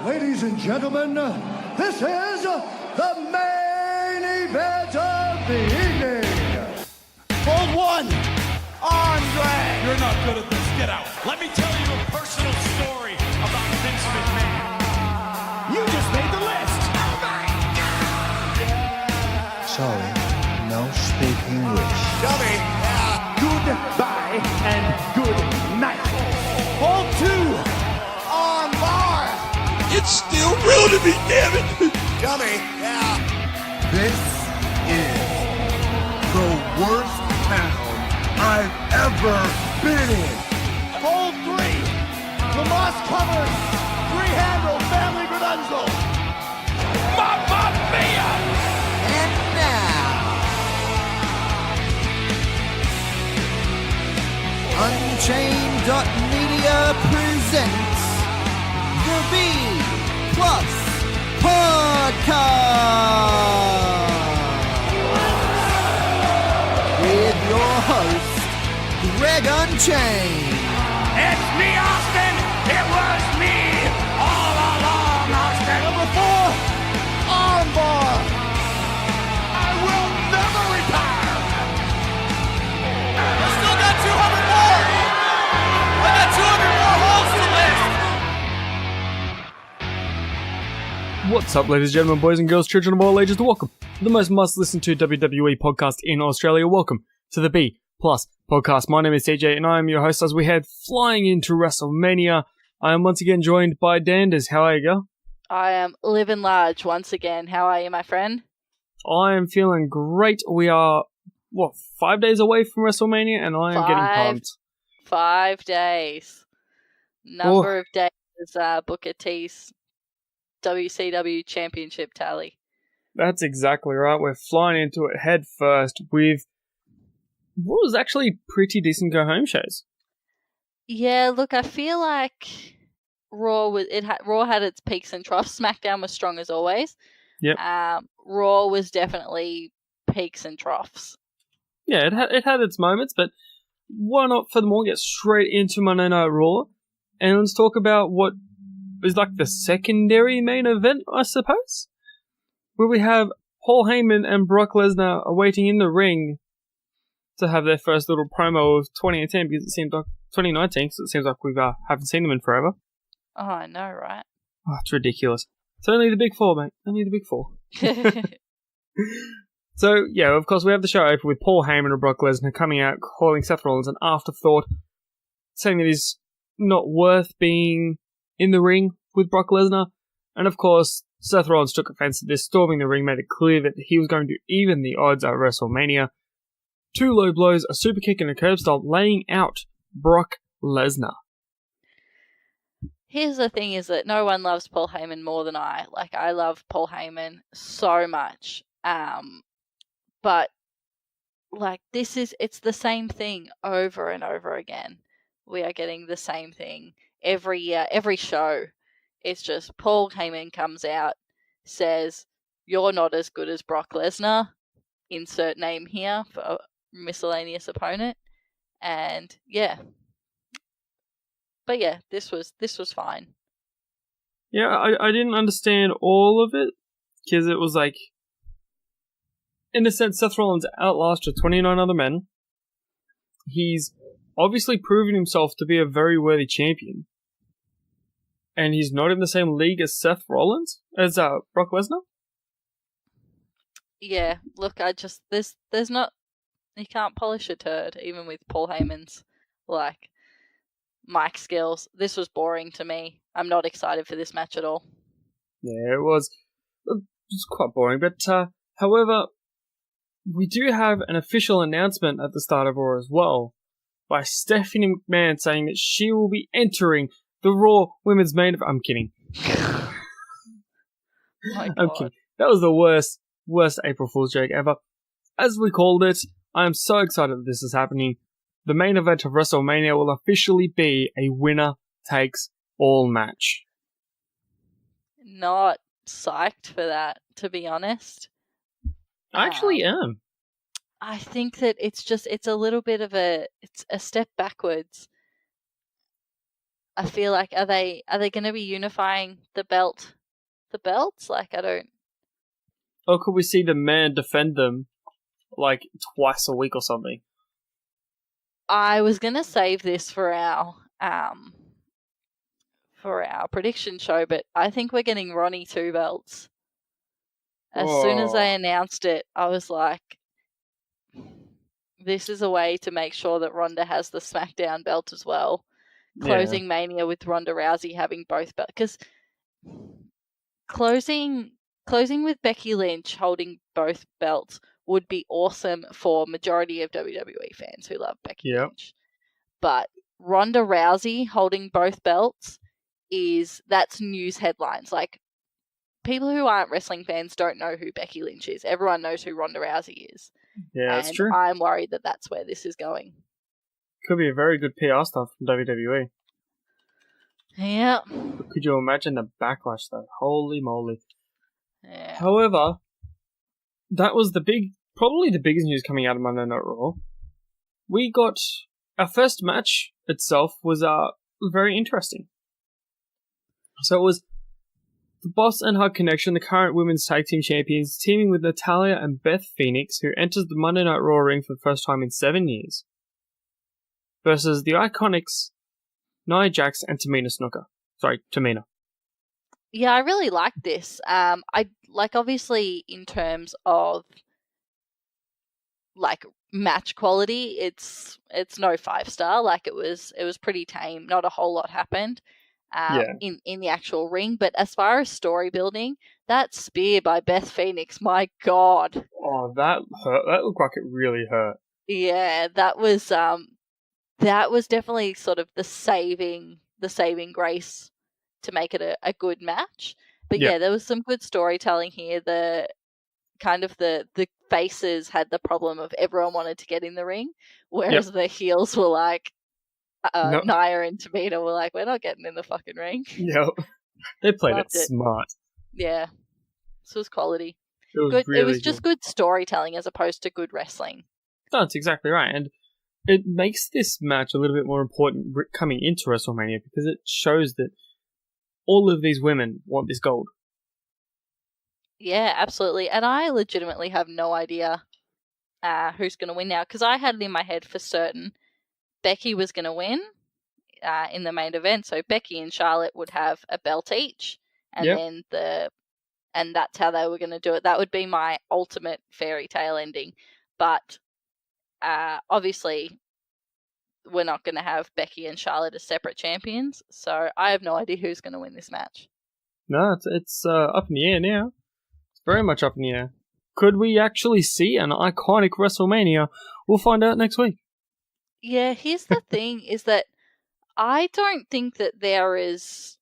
Ladies and gentlemen, this is the main event of the evening. Hold one, Andre. You're not good at this. Get out. Let me tell you a personal story about Vince McMahon. You just made the list. Oh my God! Sorry, no speak English. Dummy. Goodbye and good night. Hold two, on bar. It's still real to me, damn it! Dummy. This is the worst town I've ever been in. Hold three, Lamas covered, three-handle family Gradunzel. Mamma mia! And now, Unchained.media presents the B Plus Podcast with your host, Greg Unchained. It's me, Austin! It was me all along, Austin! number four, armbar. I will never retire! I still got 200 more. I got 200 more holes to list. What's up, ladies and gentlemen, boys and girls, children of all ages? Welcome to the most must-listen to WWE podcast in Australia. Welcome to the B Plus Podcast. My name is C-jaii and I am your host as we head flying into WrestleMania. I am once again joined by Danders. How are you, girl? I am living large once again. How are you, my friend? I am feeling great. We are, 5 days away from WrestleMania and I am getting pumped. 5 days. Number of days, Booker T's WCW Championship tally. That's exactly right. We're flying into it head first with what was actually pretty decent go-home shows. Yeah, look, I feel like Raw had its peaks and troughs. SmackDown was strong as always. Yep. Raw was definitely peaks and troughs. Yeah, it had its moments, but why not, furthermore, get straight into Monday Night Raw, and let's talk about what is like the secondary main event, I suppose, where we have Paul Heyman and Brock Lesnar awaiting in the ring to have their first little promo of 2018, because it seems like 2019, because it seems like we haven't seen them in forever. Oh, I know, right? Oh, it's ridiculous. It's only the big four, mate. Only the big four. So, yeah, of course, we have the show open with Paul Heyman and Brock Lesnar coming out, calling Seth Rollins an afterthought, saying that he's not worth being in the ring with Brock Lesnar. And, of course, Seth Rollins took offense to this, storming the ring, made it clear that he was going to even the odds at WrestleMania. 2 low blows, a super kick, and a curb stomp, laying out Brock Lesnar. Here's the thing, is that no one loves Paul Heyman more than I. Like, I love Paul Heyman so much. But, like, it's the same thing over and over again. We are getting the same thing every year, every show. It's just Paul Heyman comes out, says, "You're not as good as Brock Lesnar." Insert name here for a miscellaneous opponent. And, yeah. But, yeah, this was fine. Yeah, I didn't understand all of it, because it was like, in a sense, Seth Rollins outlasted 29 other men. He's obviously proven himself to be a very worthy champion. And he's not in the same league as Seth Rollins? As Brock Lesnar? Yeah, look, there's not, you can't polish a turd, even with Paul Heyman's, like, mic skills. This was boring to me. I'm not excited for this match at all. Yeah, it was quite boring, but, however, we do have an official announcement at the start of Raw as well, by Stephanie McMahon saying that she will be entering the Raw Women's Main Event. I'm kidding. My God. I'm kidding. That was the worst April Fool's joke ever. As we called it, I am so excited that this is happening. The main event of WrestleMania will officially be a winner takes all match. Not psyched for that, to be honest. I actually am. I think that it's a little bit of it's a step backwards. I feel like are they going to be unifying the belts? Like I don't. Or could we see the men defend them like twice a week or something? I was going to save this for our prediction show, but I think we're getting Ronnie 2 belts. As soon as they announced it, I was like, this is a way to make sure that Ronda has the SmackDown belt as well. Closing Mania with Ronda Rousey having both belts. Because closing with Becky Lynch holding both belts would be awesome for majority of WWE fans who love Becky Lynch. But Ronda Rousey holding both belts that's news headlines. Like, people who aren't wrestling fans don't know who Becky Lynch is. Everyone knows who Ronda Rousey is. Yeah, that's true. I'm worried that that's where this is going. Could be a very good PR stuff from WWE. Yeah. But could you imagine the backlash, though? Holy moly. Yeah. However, that was probably the biggest news coming out of Monday Night Raw. We got our first match itself was very interesting. So it was the Boss and Hug Connection, the current women's tag team champions, teaming with Natalya and Beth Phoenix, who enters the Monday Night Raw ring for the first time in 7 years, versus the Iconics, Nia Jax, and Tamina Snuka. Sorry, Tamina. Yeah, I really like this. I like, obviously, in terms of like match quality, it's no 5-star. Like, it was pretty tame. Not a whole lot happened in the actual ring. But as far as story building, that spear by Beth Phoenix, my God. Oh, that hurt. That looked like it really hurt. Yeah, that was definitely sort of the saving grace to make it a good match. But yeah, there was some good storytelling here. The faces had the problem of everyone wanted to get in the ring, whereas the heels were like, Nia and Tamina were like, we're not getting in the fucking ring. Yep. They played it smart. Yeah. This was quality. It was good. Really it was just good storytelling as opposed to good wrestling. That's exactly right. And it makes this match a little bit more important coming into WrestleMania because it shows that all of these women want this gold. Yeah, absolutely. And I legitimately have no idea who's going to win now, because I had it in my head for certain Becky was going to win in the main event. So Becky and Charlotte would have a belt each, and and that's how they were going to do it. That would be my ultimate fairy tale ending. But obviously, we're not going to have Becky and Charlotte as separate champions. So I have no idea who's going to win this match. No, it's up in the air now. It's very much up in the air. Could we actually see an iconic WrestleMania? We'll find out next week. Yeah, here's the thing, is that I don't think that they're as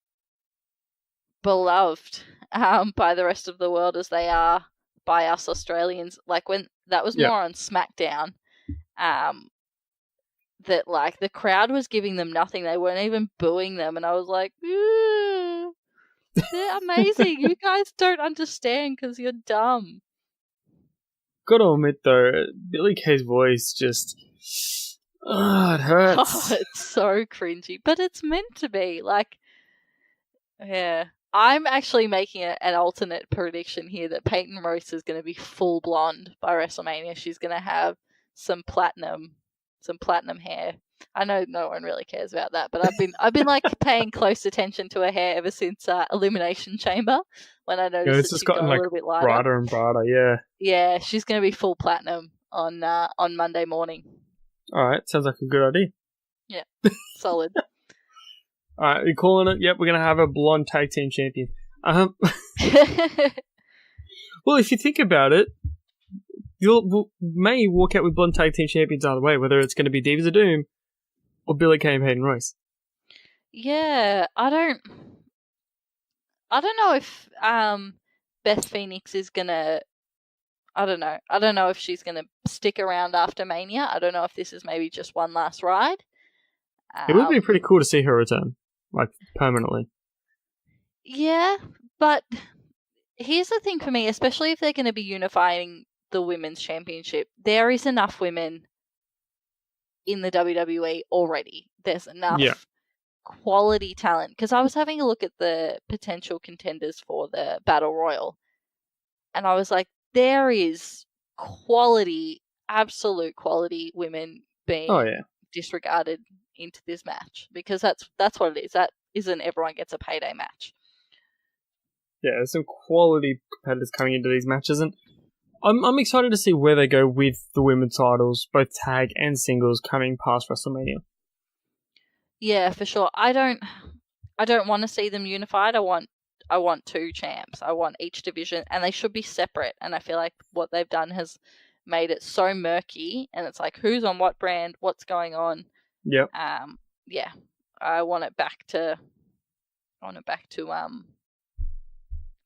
beloved by the rest of the world as they are by us Australians. Like, when that was more on SmackDown, that like the crowd was giving them nothing. They weren't even booing them, and I was like, ooh, they're amazing. You guys don't understand because you're dumb. Gotta admit though, Billy Kay's voice just... it hurts. Oh, it's so cringy, but it's meant to be. Like, yeah. I'm actually making an alternate prediction here that Peyton Royce is going to be full blonde by WrestleMania. She's going to have some platinum hair. I know no one really cares about that, but I've been like paying close attention to her hair ever since Elimination Chamber, when I noticed it's that just she's gotten a little bit lighter. Brighter and brighter. Yeah. Yeah, she's going to be full platinum on Monday morning. All right, sounds like a good idea. Yeah, solid. All right, you're calling it? Yep, we're going to have a blonde tag team champion. Well, if you think about it, you may walk out with blonde tag team champions either way, whether it's going to be Divas of Doom or Billy Kay and Peyton Royce. Yeah, I don't know if Beth Phoenix is going to... I don't know. I don't know if she's going to stick around after Mania. I don't know if this is maybe just one last ride. It would be pretty cool to see her return, like, permanently. Yeah, but here's the thing for me, especially if they're going to be unifying the Women's Championship, there is enough women in the WWE already. There's enough quality talent. Because I was having a look at the potential contenders for the Battle Royal, and I was like, there is quality, absolute quality women being disregarded into this match, because that's what it is. That isn't everyone gets a payday match. Yeah, there's some quality competitors coming into these matches, and I'm excited to see where they go with the women's titles, both tag and singles, coming past WrestleMania. Yeah, for sure. I don't want to see them unified. I want 2 champs. I want each division, and they should be separate. And I feel like what they've done has made it so murky, and it's like, who's on what brand, what's going on. Yep. Yeah, I want it back to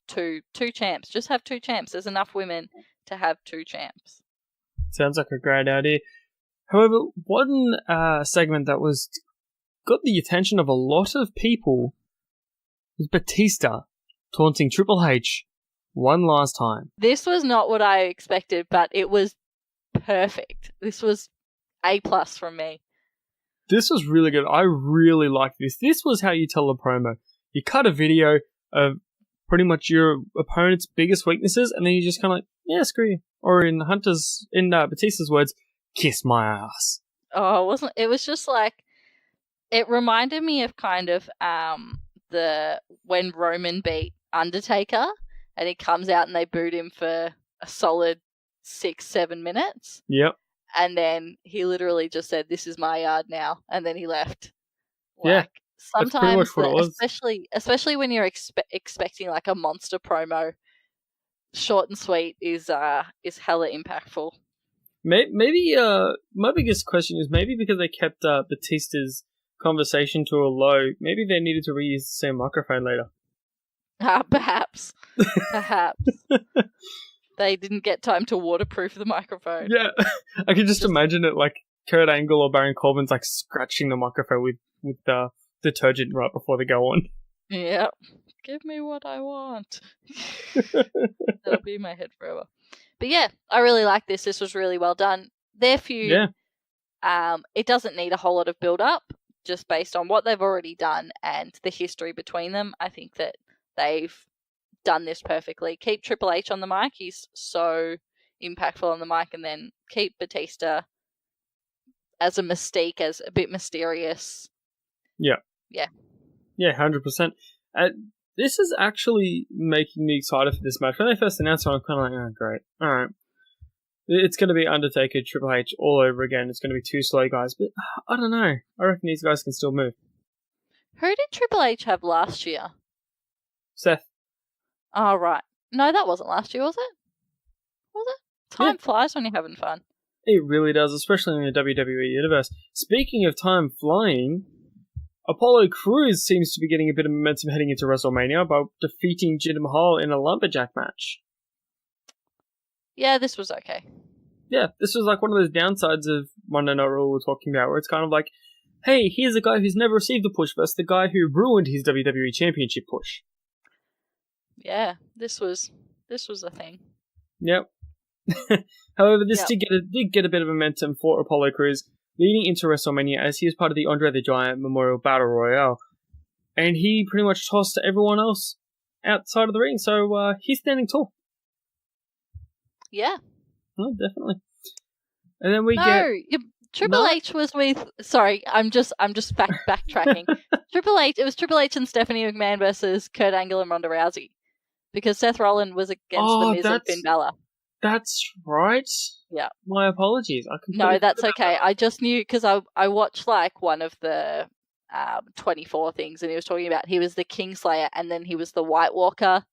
two champs. Just have 2 champs. There's enough women to have 2 champs. Sounds like a great idea. However, one segment that got the attention of a lot of people was Batista taunting Triple H one last time. This was not what I expected, but it was perfect. This was A+ from me. This was really good. I really liked this. This was how you tell a promo. You cut a video of pretty much your opponent's biggest weaknesses, and then you just kind of like, yeah, screw you. Or in Batista's words, kiss my ass. Oh, it was just like, it reminded me of kind of when Roman beat Undertaker, and he comes out and they booed him for a solid 6-7 minutes. Yep. And then he literally just said, "This is my yard now," and then he left. Yeah. Sometimes, especially when you're expecting like a monster promo, short and sweet is hella impactful. Maybe my biggest question is maybe because they kept Batista's conversation to a low, maybe they needed to reuse the same microphone later. Perhaps. They didn't get time to waterproof the microphone. Yeah, I can just imagine it like Kurt Angle or Baron Corbin's like scratching the microphone with detergent right before they go on. Yep. Give me what I want. That'll be in my head forever. But yeah, I really like this. This was really well done. Their feud, it doesn't need a whole lot of build-up, just based on what they've already done and the history between them. I think that they've done this perfectly. Keep Triple H on the mic. He's so impactful on the mic, and then keep Batista as a mystique, as a bit mysterious. Yeah. Yeah. Yeah, 100%. This is actually making me excited for this match. When they first announced it, I'm kind of like, oh, great. All right. It's going to be Undertaker, Triple H all over again. It's going to be 2 slow guys, but I don't know. I reckon these guys can still move. Who did Triple H have last year? Seth. Oh, right. No, that wasn't last year, was it? Was it? Time flies when you're having fun. It really does, especially in the WWE Universe. Speaking of time flying, Apollo Crews seems to be getting a bit of momentum heading into WrestleMania by defeating Jinder Mahal in a lumberjack match. Yeah, this was okay. Yeah, this was like one of those downsides of Monday Night Raw we're talking about, where it's kind of like, hey, here's a guy who's never received a push versus the guy who ruined his WWE Championship push. Yeah, this was a thing. Yep. However, this did get a bit of momentum for Apollo Crews leading into WrestleMania, as he was part of the Andre the Giant Memorial Battle Royale, and he pretty much tossed everyone else outside of the ring. So he's standing tall. Yeah. Oh, definitely. And then we get Triple H was with. Sorry, I'm just backtracking. It was Triple H and Stephanie McMahon versus Kurt Angle and Ronda Rousey, because Seth Rollins was against The Miz and Finn Balor. That's right. Yeah. My apologies. No, that's okay. I just knew because I watched like one of the 24 things, and he was talking about he was the Kingslayer and then he was the White Walker.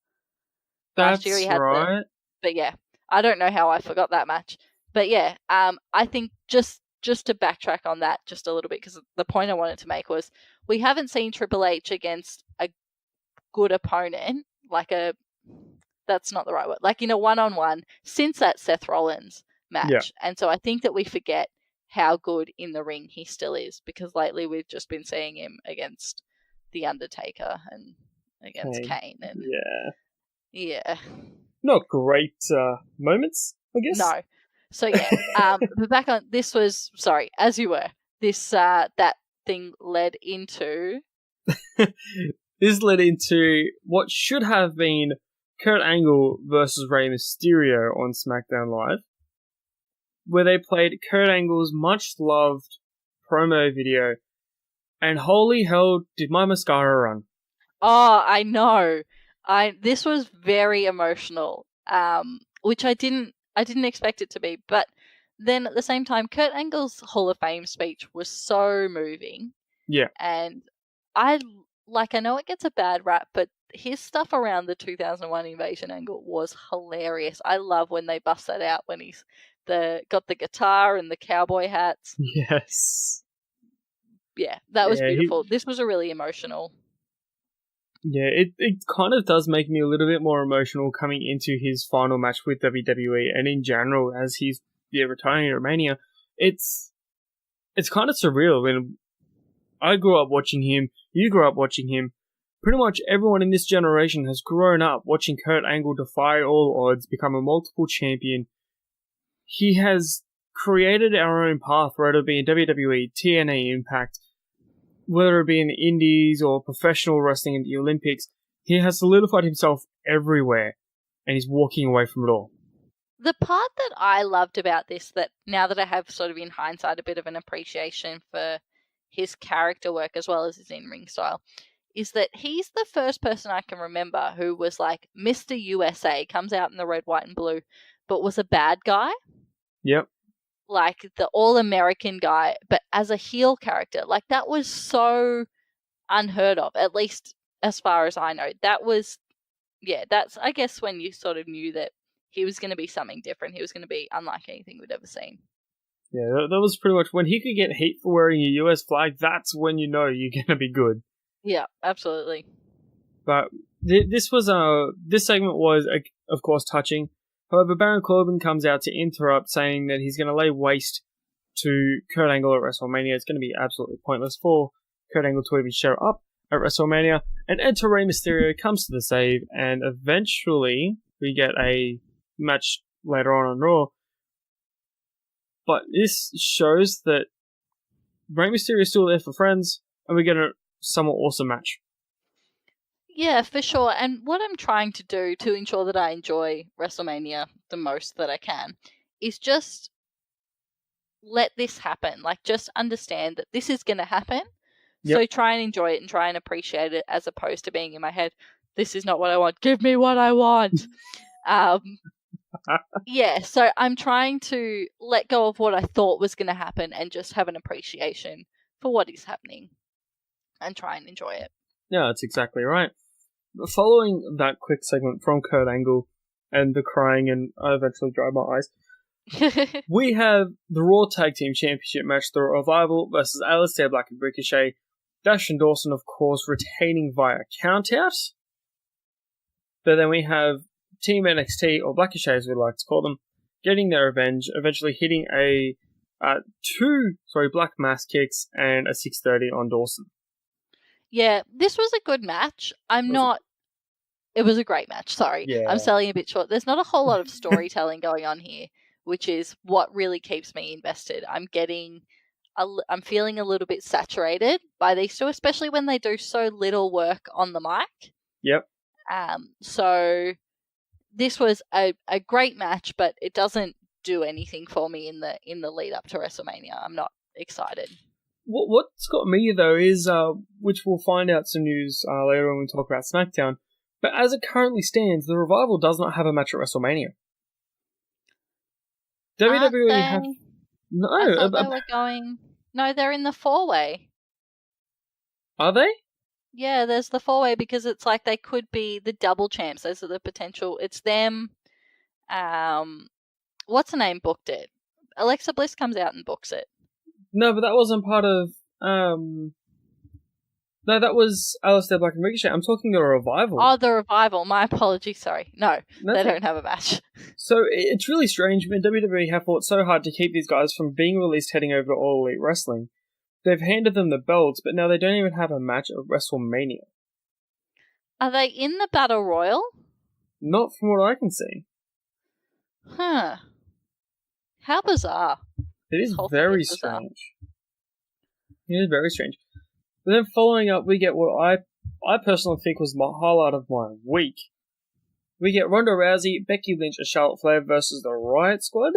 That's last year he had right. But yeah, I don't know how I forgot that match. But yeah, I think just to backtrack on that just a little bit, because the point I wanted to make was we haven't seen Triple H against a good opponent, that's not the right word, like in a one-on-one, since that Seth Rollins match. Yeah. And so I think that we forget how good in the ring he still is, because lately we've just been seeing him against The Undertaker and against Kane. And yeah. Not great moments, I guess. No. So yeah, but back on, this was, sorry, as you were, this, that thing led into this led into what should have been Kurt Angle versus Rey Mysterio on SmackDown Live, where they played Kurt Angle's much-loved promo video, and holy hell, did my mascara run. Oh, I know. This was very emotional, which I didn't expect it to be. But then at the same time, Kurt Angle's Hall of Fame speech was so moving. Yeah. And I know it gets a bad rap, but his stuff around the 2001 Invasion angle was hilarious. I love when they bust that out when he's got the guitar and the cowboy hats. Yes. Yeah, that was beautiful. This was a really emotional. Yeah, it kind of does make me a little bit more emotional coming into his final match with WWE, and in general, as he's retiring at Mania. It's kind of surreal. When I grew up watching him, you grew up watching him, pretty much everyone in this generation has grown up watching Kurt Angle defy all odds, become a multiple champion. He has created our own path, whether it be in WWE, TNA, Impact, whether it be in the Indies or professional wrestling in the Olympics. He has solidified himself everywhere, and he's walking away from it all. The part that I loved about this, that now that I have sort of in hindsight a bit of an appreciation for his character work as well as his in-ring style, is that he's the first person I can remember who was like Mr. USA, comes out in the red, white, and blue, but was a bad guy. Yep. Like the all-American guy, but as a heel character. Like that was so unheard of, at least as far as I know. That was, that's, I guess, when you sort of knew that he was going to be something different. He was going to be unlike anything we'd ever seen. Yeah, that was pretty much when he could get heat for wearing a US flag. That's when you know you're going to be good. Yeah, absolutely. But this segment was, of course, touching. However, Baron Corbin comes out to interrupt, saying that he's going to lay waste to Kurt Angle at WrestleMania. It's going to be absolutely pointless for Kurt Angle to even show up at WrestleMania. And Enter Rey Mysterio comes to the save, and eventually we get a match later on Raw. But this shows that Rey Mysterio is still there for friends, and we get a somewhat awesome match. Yeah, for sure. And what I'm trying to do to ensure that I enjoy WrestleMania the most that I can is just let this happen. Like, just understand that this is going to happen. Yep. So try and enjoy it and try and appreciate it, as opposed to being in my head, this is not what I want. Give me what I want. Yeah, so I'm trying to let go of what I thought was going to happen and just have an appreciation for what is happening and try and enjoy it. Yeah, that's exactly right. Following that quick segment from Kurt Angle and the crying, and I eventually dried my eyes, we have the Raw Tag Team Championship match, The Revival versus Aleister Black and Ricochet. Dash and Dawson, of course, retaining via countout. But then we have Team NXT, or Blackishay as we like to call them, getting their revenge, eventually hitting two Black Mass kicks and a 630 on Dawson. Yeah, this was a good match. It was a great match, sorry. Yeah. I'm selling a bit short. There's not a whole lot of storytelling going on here, which is what really keeps me invested. I'm feeling a little bit saturated by these two, especially when they do so little work on the mic. Yep. So this was a great match, but it doesn't do anything for me in the lead up to WrestleMania. I'm not excited. What's got me, though, is, which we'll find out some news later when we talk about SmackDown, but as it currently stands, the Revival does not have a match at WrestleMania. WWE have... No. I thought they were going... No, they're in the 4-way. Are they? Yeah, there's the 4-way, because it's like they could be the double champs. Those are the potential... It's them... what's the name booked it? Alexa Bliss comes out and books it. No, but that wasn't part of... No, that was Aleister Black and Ricochet. I'm talking the Revival. Oh, the Revival. My apologies, sorry. No, they don't have a match. So, it's really strange. I mean, WWE have fought so hard to keep these guys from being released heading over to All Elite Wrestling. They've handed them the belts, but now they don't even have a match at WrestleMania. Are they in the Battle Royal? Not from what I can see. Huh. How bizarre. It is very strange. It is very strange. But then following up, we get what I personally think was my highlight of my week. We get Ronda Rousey, Becky Lynch, and Charlotte Flair versus the Riot Squad.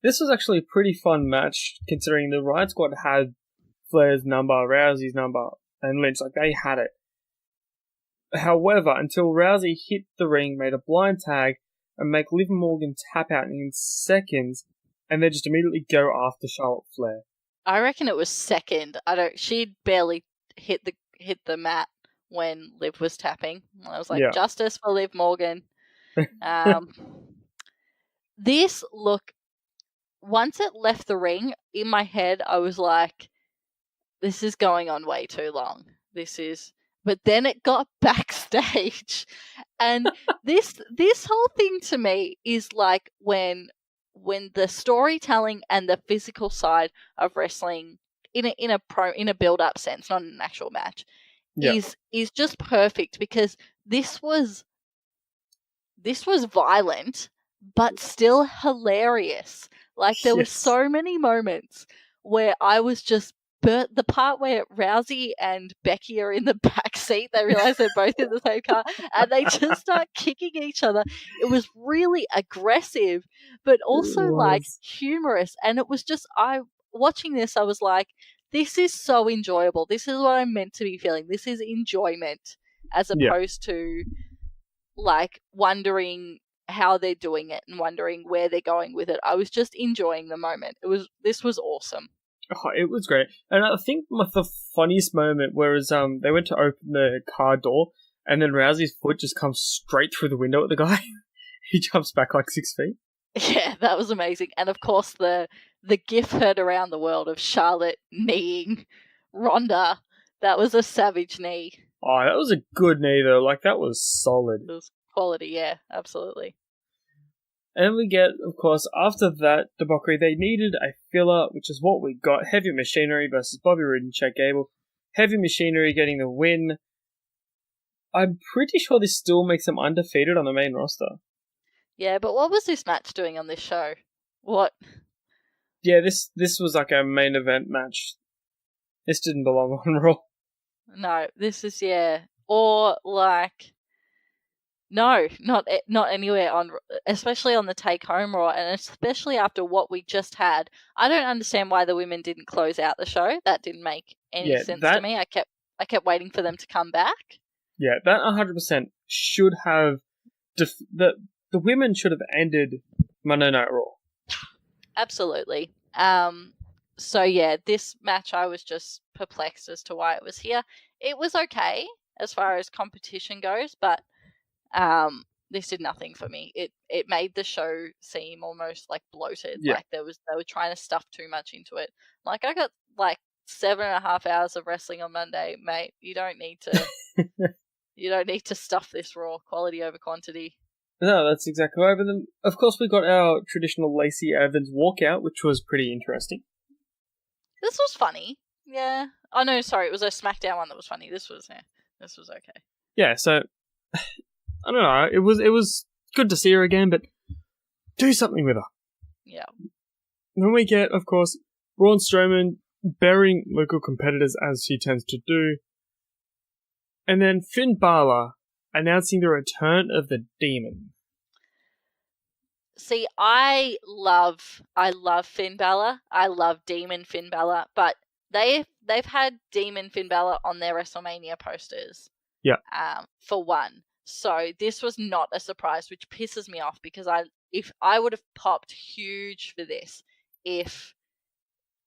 This was actually a pretty fun match, considering the Riot Squad had Flair's number, Rousey's number, and Lynch. Like, they had it. However, until Rousey hit the ring, made a blind tag, and make Liv Morgan tap out in seconds, and then just immediately go after Charlotte Flair. I reckon it was second. She barely hit the mat when Liv was tapping. I was like, justice for Liv Morgan. This look, once it left the ring, in my head, I was like, this is going on way too long. But then it got backstage. And this whole thing to me is like when the storytelling and the physical side of wrestling in a build-up sense, not in an actual match, is just perfect, because this was violent but still hilarious. Like, there were so many moments where I was just the part where Rousey and Becky are in the back seat, they realize they're both in the same car, and they just start kicking each other. It was really aggressive, but also like humorous. And it was just, watching this, I was like, this is so enjoyable. This is what I'm meant to be feeling. This is enjoyment, as opposed to like wondering how they're doing it and wondering where they're going with it. I was just enjoying the moment. This was awesome. Oh, it was great. And I think the funniest moment was they went to open the car door, and then Rousey's foot just comes straight through the window at the guy. He jumps back like 6 feet. Yeah, that was amazing. And of course the gif heard around the world of Charlotte kneeing Ronda. That was a savage knee. Oh, that was a good knee though. Like, that was solid. It was quality, yeah, absolutely. And we get, of course, after that debauchery, they needed a filler, which is what we got. Heavy Machinery versus Bobby Roode and Chad Gable. Heavy Machinery getting the win. I'm pretty sure this still makes them undefeated on the main roster. Yeah, but what was this match doing on this show? What? Yeah, this was like a main event match. This didn't belong on Raw. No, this is, or like... No, not anywhere on, especially on the take-home Raw, and especially after what we just had. I don't understand why the women didn't close out the show. That didn't make any sense to me. I kept waiting for them to come back. Yeah, that 100% should have the women should have ended Monday Night Raw. Absolutely. So yeah, this match I was just perplexed as to why it was here. It was okay as far as competition goes, but this did nothing for me. It made the show seem almost like bloated. Yeah. Like they were trying to stuff too much into it. Like, I got like 7.5 hours of wrestling on Monday, mate. You don't need to stuff this Raw. Quality over quantity. No, that's exactly right. But then, of course, we got our traditional Lacey Evans walkout, which was pretty interesting. This was funny. Yeah. Oh no, sorry, it was a SmackDown one that was funny. This was okay. Yeah, so I don't know. It was good to see her again, but do something with her. Yeah. Then we get, of course, Braun Strowman burying local competitors as he tends to do. And then Finn Balor announcing the return of the Demon. See, I love Finn Balor. I love Demon Finn Balor, but they've had Demon Finn Balor on their WrestleMania posters. Yeah. For one. So this was not a surprise, which pisses me off, because if I would have popped huge for this if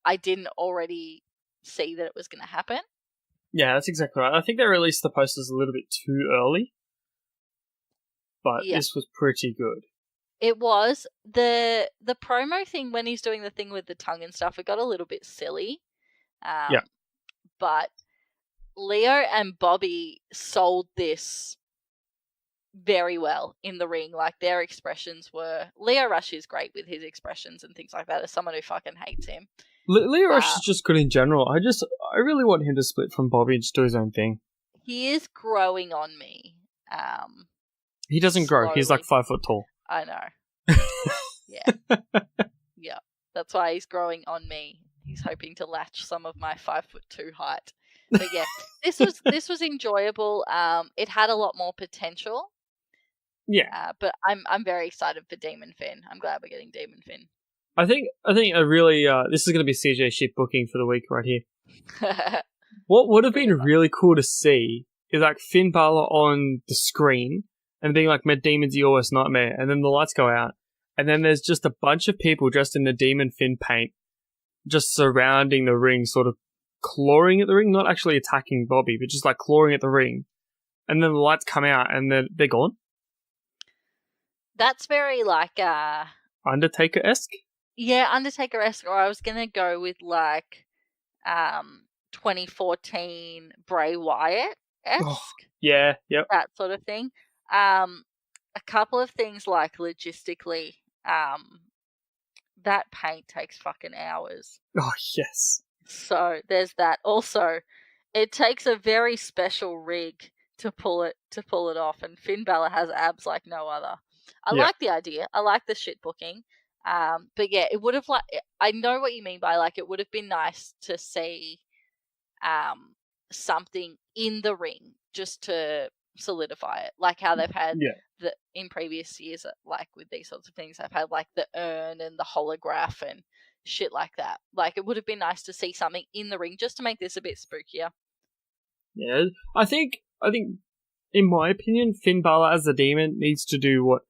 I didn't already see that it was going to happen. Yeah, that's exactly right. I think they released the posters a little bit too early, but this was pretty good. It was. The promo thing when he's doing the thing with the tongue and stuff, it got a little bit silly. But Leo and Bobby sold this very well in the ring. Like, their expressions were... Leo Rush is great with his expressions and things like that, as someone who fucking hates him. Leo Rush is just good in general. I really want him to split from Bobby and just do his own thing. He is growing on me. He doesn't grow. He's like 5 foot tall. I know. Yeah. Yeah. That's why he's growing on me. He's hoping to latch some of my 5'2" height. But yeah, this was enjoyable. It had a lot more potential. Yeah. But I'm very excited for Demon Finn. I'm glad we're getting Demon Finn. I think a really this is going to be CJ shit booking for the week right here. What would have been really cool to see is like Finn Balor on the screen and being like, "My demon's your worst nightmare," and then the lights go out, and then there's just a bunch of people dressed in the Demon Finn paint, just surrounding the ring, sort of clawing at the ring, not actually attacking Bobby, but just like clawing at the ring, and then the lights come out and they're gone. That's very like Undertaker-esque. Yeah, Undertaker-esque, or I was gonna go with like 2014 Bray Wyatt-esque. Oh, yeah, yep. That sort of thing. A couple of things like logistically, that paint takes fucking hours. Oh, yes. So there's that. Also, it takes a very special rig to pull it off, and Finn Balor has abs like no other. I like the idea. I like the shit booking. But yeah, it would have I know what you mean by like it would have been nice to see something in the ring just to solidify it, like how they've had in previous years, like with these sorts of things, they've had like the urn and the holograph and shit like that. Like it would have been nice to see something in the ring just to make this a bit spookier. Yeah, I think in my opinion, Finn Balor as the demon needs to do what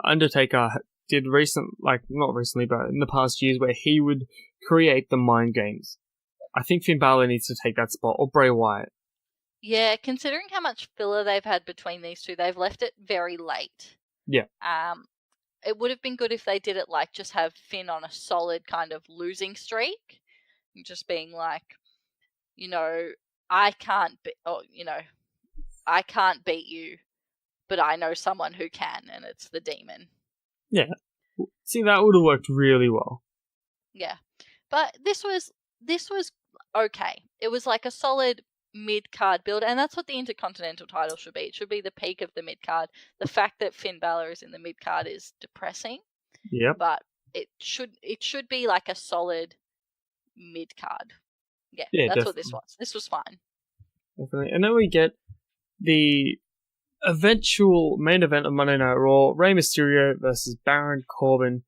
Undertaker did not recently, but in the past years, where he would create the mind games. I think Finn Balor needs to take that spot, or Bray Wyatt. Yeah, considering how much filler they've had between these two, they've left it very late. Yeah. It would have been good if they did it like just have Finn on a solid kind of losing streak, just being like, I can't beat you, but I know someone who can, and it's the demon. Yeah. See, that would have worked really well. Yeah. But this was okay. It was like a solid mid-card build, and that's what the Intercontinental title should be. It should be the peak of the mid-card. The fact that Finn Balor is in the mid-card is depressing. Yeah. But it should be like a solid mid-card. Yeah, that's definitely what this was. This was fine. Definitely. And then we get the eventual main event of Monday Night Raw, Rey Mysterio versus Baron Corbin.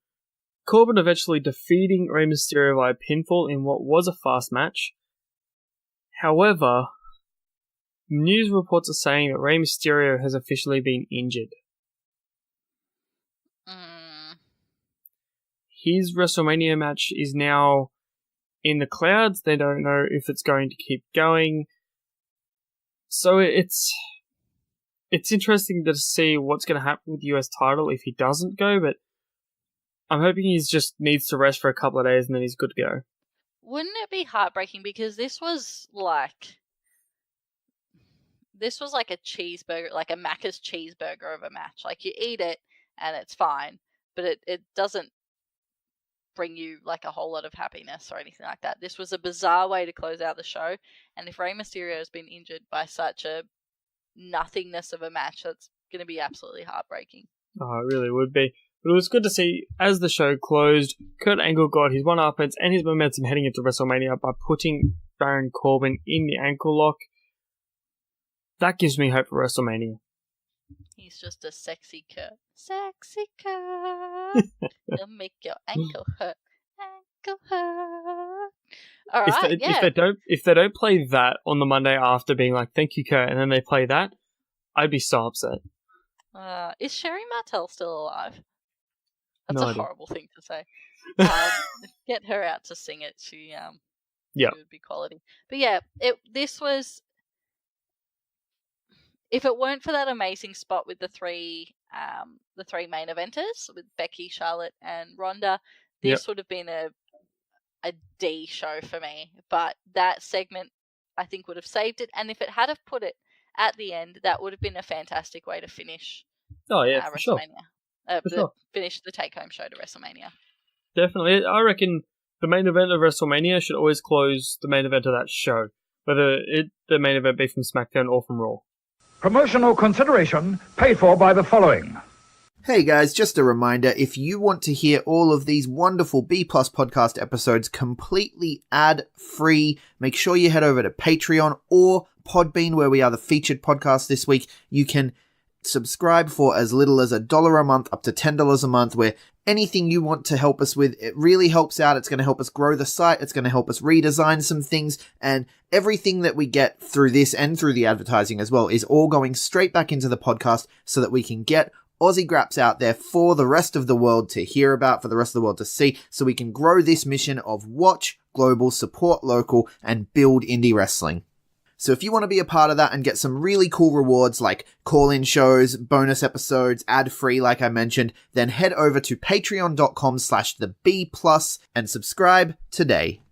Corbin eventually defeating Rey Mysterio via pinfall in what was a fast match. However, news reports are saying that Rey Mysterio has officially been injured. His WrestleMania match is now in the clouds. They don't know if it's going to keep going. So it's interesting to see what's going to happen with the US title if he doesn't go, but I'm hoping he just needs to rest for a couple of days and then he's good to go. Wouldn't it be heartbreaking, because this was like a cheeseburger, like a Macca's cheeseburger of a match. Like you eat it and it's fine, but it doesn't bring you like a whole lot of happiness or anything like that. This was a bizarre way to close out the show, and if Rey Mysterio has been injured by such a nothingness of a match, that's going to be absolutely heartbreaking. Oh, it really would be. But it was good to see, as the show closed, Kurt Angle got his one offense and his momentum heading into WrestleMania by putting Baron Corbin in the ankle lock. That gives me hope for WrestleMania. He's just a sexy Kurt. Sexy Kurt. He'll make your ankle hurt. Ankle hurt. All right, If they don't play that on the Monday after being like, thank you, Kurt, and then they play that, I'd be so upset. Is Sherry Martel still alive? That's No a idea. horrible thing to say. Get her out to sing it. She would be quality. But yeah, this was. If it weren't for that amazing spot with the three main eventers with Becky, Charlotte, and Ronda, this would have been a D show for me. But that segment, I think, would have saved it. And if it had have put it at the end, that would have been a fantastic way to finish. Oh yeah, for sure. Finish the take-home show to WrestleMania. Definitely. I reckon the main event of WrestleMania should always close the main event of that show, whether the main event be from SmackDown or from Raw. Promotional consideration paid for by the following. Hey guys, just a reminder, if you want to hear all of these wonderful B Plus podcast episodes completely ad-free, make sure you head over to Patreon or Podbean, where we are the featured podcast this week. You can subscribe for as little as $1 a month up to $10 a month, where anything you want to help us with, it really helps out. It's going to help us grow the site. It's going to help us redesign some things, and everything that we get through this and through the advertising as well is all going straight back into the podcast so that we can get Aussie Graps out there for the rest of the world to hear about, for the rest of the world to see, so we can grow this mission of watch global, support local, and build indie wrestling. So if you want to be a part of that and get some really cool rewards like call-in shows, bonus episodes, ad-free like I mentioned, then head over to patreon.com/theb+ and subscribe today.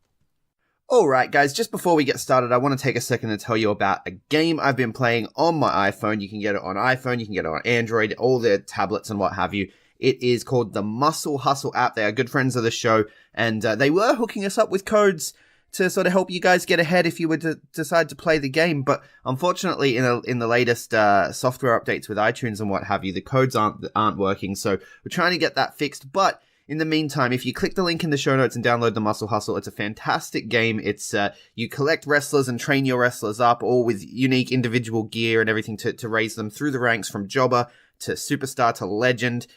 Alright guys, just before we get started, I want to take a second to tell you about a game I've been playing on my iPhone. You can get it on iPhone, you can get it on Android, all the tablets and what have you. It is called the Muscle Hustle app. They are good friends of the show, and they were hooking us up with codes to sort of help you guys get ahead if you were to decide to play the game. But unfortunately, in the latest software updates with iTunes and what have you, the codes aren't working. So we're trying to get that fixed. But in the meantime, if you click the link in the show notes and download the Muscle Hustle, it's a fantastic game. It's you collect wrestlers and train your wrestlers up, all with unique individual gear and everything to raise them through the ranks from jobber to superstar to legend.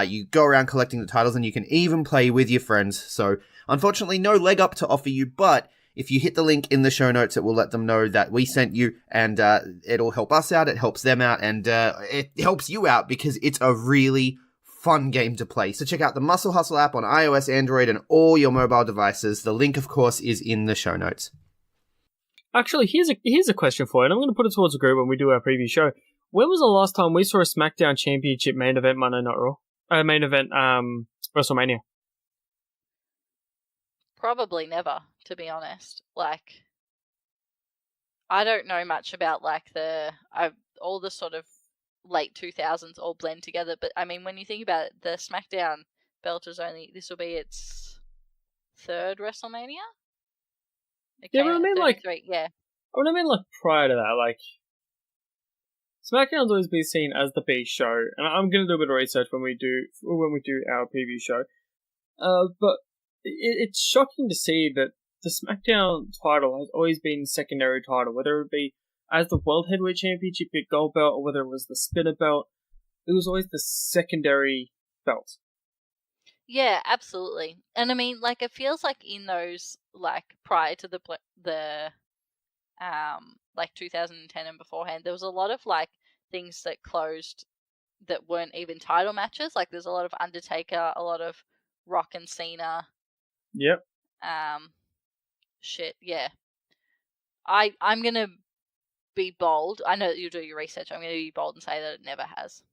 You go around collecting the titles, and you can even play with your friends. So unfortunately, no leg up to offer you, but if you hit the link in the show notes, it will let them know that we sent you, and it'll help us out, it helps them out, and it helps you out because it's a really fun game to play. So check out the Muscle Hustle app on iOS, Android, and all your mobile devices. The link, of course, is in the show notes. Actually, here's a question for you, and I'm going to put it towards the group when we do our preview show. When was the last time we saw a SmackDown Championship main event Monday Night Raw? Main event WrestleMania? Probably never, to be honest. Like, I don't know much about like all the sort of late 2000s all blend together, but I mean, when you think about it, the SmackDown belt is this will be its third WrestleMania. Yeah, but I mean, like, yeah. What I mean, like, prior to that, like, SmackDown's always been seen as the B show, and I'm gonna do a bit of research when we do our preview show. But it's shocking to see that the SmackDown title has always been a secondary title, whether it be as the World Heavyweight Championship, big gold belt, or whether it was the spinner belt. It was always the secondary belt. Yeah, absolutely. And I mean, like, it feels like in those, like, prior to the like 2010 and beforehand, there was a lot of like things that closed that weren't even title matches. Like, there's a lot of Undertaker, a lot of Rock and Cena. Yep. Shit, yeah. I'm gonna be bold. I know that you'll do your research. I'm gonna be bold and say that it never has.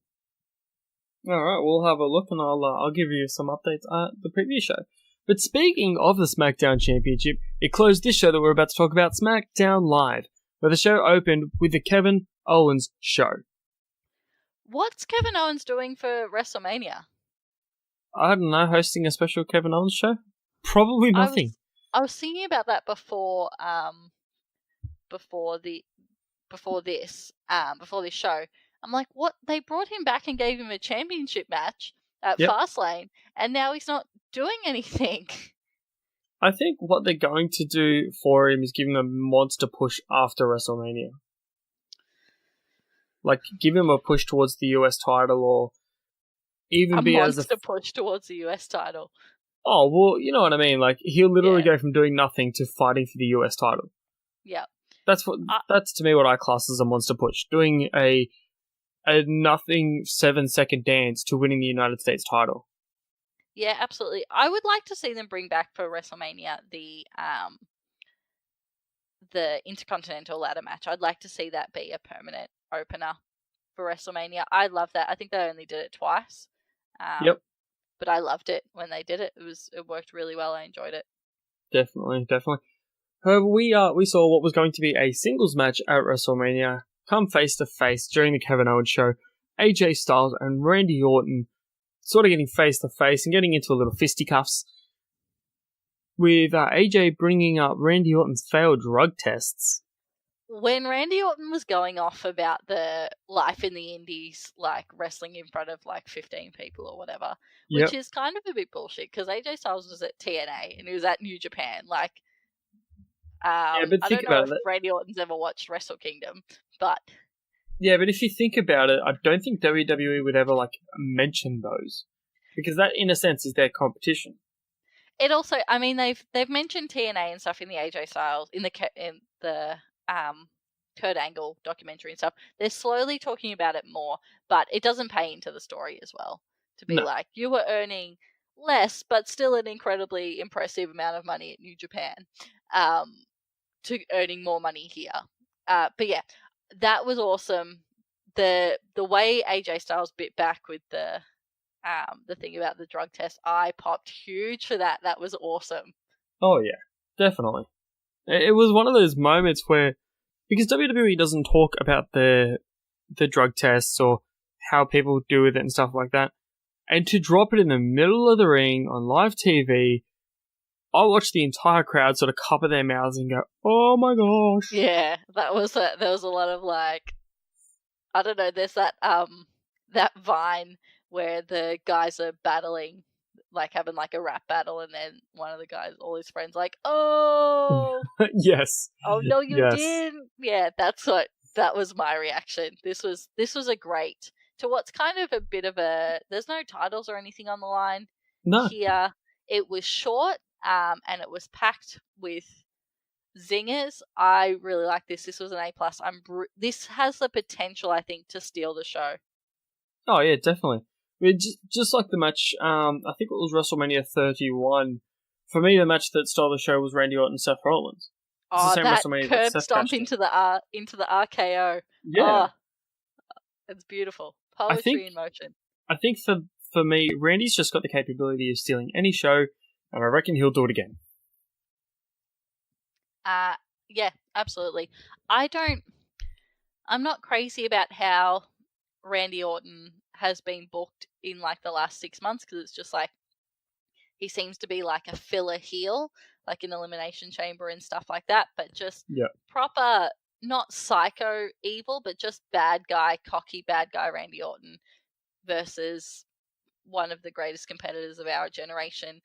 Alright, we'll have a look, and I'll give you some updates at the previous show. But speaking of the SmackDown Championship, it closed this show that we're about to talk about, SmackDown Live, where the show opened with the Kevin Owens show. What's Kevin Owens doing for WrestleMania? I don't know, hosting a special Kevin Owens show? Probably nothing. I was thinking about that before this show. I'm like, what? They brought him back and gave him a championship match at Fastlane, and now he's not doing anything. I think what they're going to do for him is give him a monster push after WrestleMania. Like, give him a push towards the US title, or even be as a monster push towards the US title. Oh, well, you know what I mean. Like, he'll literally go from doing nothing to fighting for the US title. Yeah. That's to me what I class as a monster push. Doing a nothing 7-second dance to winning the United States title. Yeah, absolutely. I would like to see them bring back for WrestleMania the Intercontinental ladder match. I'd like to see that be a permanent opener for WrestleMania. I love that. I think they only did it twice. But I loved it when they did it. It worked really well. I enjoyed it. Definitely. However, we saw what was going to be a singles match at WrestleMania come face to face during the Kevin Owens show. AJ Styles and Randy Orton sort of getting face to face and getting into a little fisticuffs, with AJ bringing up Randy Orton's failed drug tests. when Randy Orton was going off about the life in the indies, like wrestling in front of like 15 people or whatever, which is kind of a bit bullshit because AJ Styles was at TNA and he was at New Japan. Like, but I think don't know about if it. Randy Orton's ever watched Wrestle Kingdom, but Yeah, but if you think about it, I don't think WWE would ever like mention those because that, in a sense, is their competition. it also, I mean, they've mentioned TNA and stuff in the AJ Styles in the Kurt Angle documentary and stuff. They're slowly talking about it more, but it doesn't pay into the story as well. To be like, you were earning less, but still an incredibly impressive amount of money at New Japan, to earning more money here. But yeah, that was awesome. The way AJ Styles bit back with the thing about the drug test, I popped huge for that. That was awesome. Oh yeah, definitely. It was one of those moments where, because WWE doesn't talk about the drug tests or how people do with it and stuff like that, and to drop it in the middle of the ring on live TV, I watched the entire crowd sort of cover their mouths and go, "Oh my gosh!" Yeah, there was a lot of like, I don't know. There's that that Vine where the guys are battling, like having like a rap battle, and then one of the guys, all his friends, like, "Oh, Yes. oh no, you Yes. didn't." Yeah, that was my reaction. This was a great, to what's kind of a bit of a, there's no titles or anything on the line No. here. It was short, and it was packed with zingers. I really like this. This was an A+. This has the potential, I think, to steal the show. Oh yeah, definitely. I mean, just like the match, I think it was WrestleMania 31. For me, the match that stole the show was Randy Orton and Seth Rollins. It's the same that WrestleMania that curb Seth stomp cashed in. into the RKO. Yeah. It's beautiful. I Poetry think- in motion. I think for me, Randy's just got the capability of stealing any show, and I reckon he'll do it again. Yeah, absolutely. I'm not crazy about how Randy Orton has been booked in like the last 6 months, because it's just like, he seems to be like a filler heel, like an Elimination Chamber and stuff like that, but just proper, not psycho evil, but just bad guy, cocky bad guy Randy Orton versus one of the greatest competitors of our generation.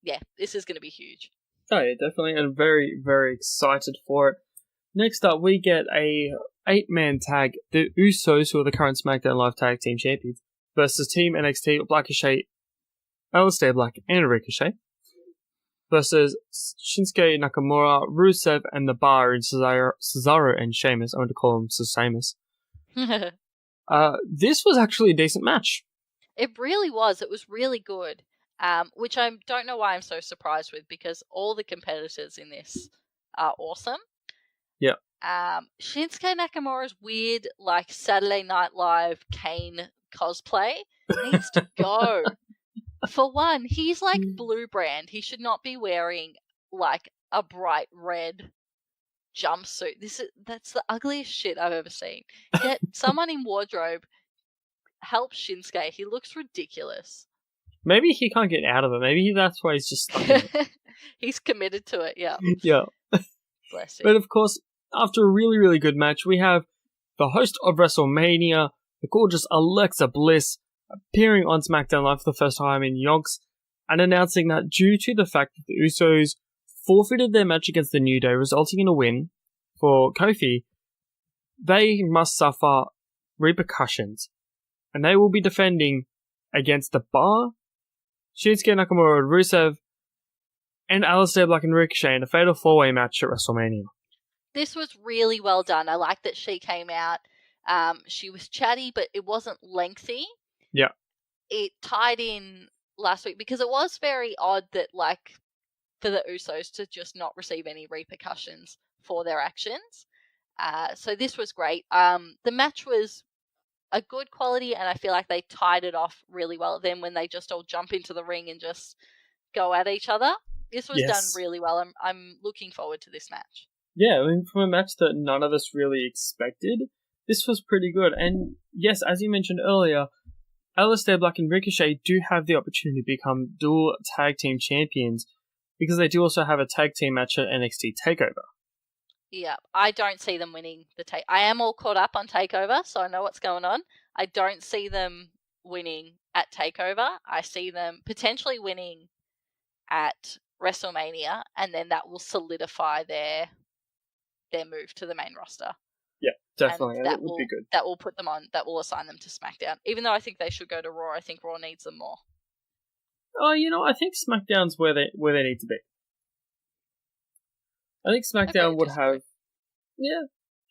Yeah, this is going to be huge. Oh yeah, definitely, and very, very excited for it. Next up, we get a 8-man tag, the Usos, who are the current SmackDown Live Tag Team Champions, versus Team NXT, Ricochet, Aleister Black, and Ricochet, versus Shinsuke Nakamura, Rusev, and The Bar, and Cesaro and Sheamus. I want to call him Sheamus. This was actually a decent match. It really was. It was really good. Which I don't know why I'm so surprised with, because all the competitors in this are awesome. Yeah. Shinsuke Nakamura's weird, like, Saturday Night Live Kane cosplay needs to go. For one, he's like Blue Brand. He should not be wearing like a bright red jumpsuit. That's the ugliest shit I've ever seen. Get someone in wardrobe, help Shinsuke. He looks ridiculous. Maybe he can't get out of it. Maybe that's why he's just stuck in it. He's committed to it, yeah. Yeah. Bless him. But of course, after a really, really good match, we have the host of WrestleMania, the gorgeous Alexa Bliss, appearing on SmackDown Live for the first time in yonks, and announcing that due to the fact that the Usos forfeited their match against the New Day, resulting in a win for Kofi, they must suffer repercussions, and they will be defending against The Bar, Shinsuke Nakamura, Rusev, and Aleister Black and Ricochet in a fatal 4-way match at WrestleMania. This was really well done. I like that she came out. She was chatty, but it wasn't lengthy. Yeah. It tied in last week, because it was very odd that, like, for the Usos to just not receive any repercussions for their actions. So this was great. The match was a good quality, and I feel like they tied it off really well. Then when they just all jump into the ring and just go at each other, this was done really well. I'm looking forward to this match. Yeah, I mean, from a match that none of us really expected, this was pretty good. And yes, as you mentioned earlier, Aleister Black and Ricochet do have the opportunity to become dual tag team champions, because they do also have a tag team match at NXT TakeOver. Yeah, I don't see them winning the take. I am all caught up on Takeover, so I know what's going on. I don't see them winning at Takeover. I see them potentially winning at WrestleMania, and then that will solidify their move to the main roster. Yeah, definitely. And That would be good. That will put them on. That will assign them to SmackDown. Even though I think they should go to Raw, I think Raw needs them more. Oh, I think SmackDown's where they need to be. I think SmackDown would have, yeah,